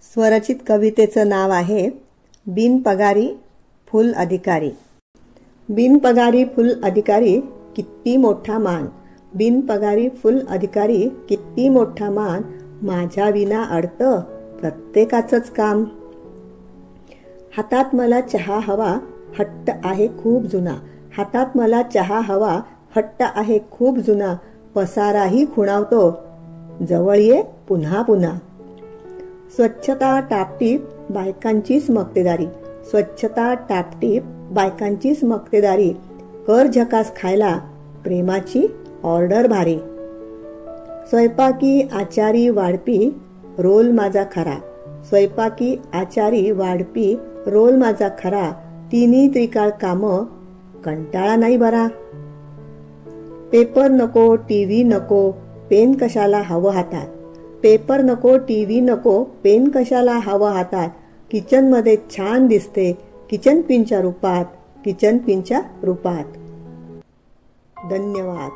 स्वरचित कवितेचं नाव आहे बिनपगारी फुल अधिकारी. बिनपगारी फुल अधिकारी किती मोठा मान, बिनपगारी फुल अधिकारी किती मोठा मान, माझ्या विना अडतं प्रत्येकाचंच काम. हातात मला चहा हवा, हट्ट आहे खूप जुना, हातात मला चहा हवा, हट्ट आहे खूप जुना, पसाराही खुणावतो जवळ ये पुन्हा पुन्हा. स्वच्छता टापटीप बायकांचीच मक्तेदारी, स्वच्छता टापटीप बायकांचीच मक्तेदारी, कर झकास खायला प्रेमाची ऑर्डर भारी. स्वयंपाकी आचारी वाढपी रोल माझा खरा, स्वयंपाकी आचारी वाढपी रोल माझा खरा, तिन्ही त्रिकाळ कामं कंटाळा नाही बरा. पेपर नको टीव्ही नको पेन कशाला हवं हातात, पेपर नको टीव्ही नको पेन कशाला हवं हातात, किचनमध्ये छान दिसते किचन पिनच्या रूपात, किचन पिनच्या रूपात. धन्यवाद.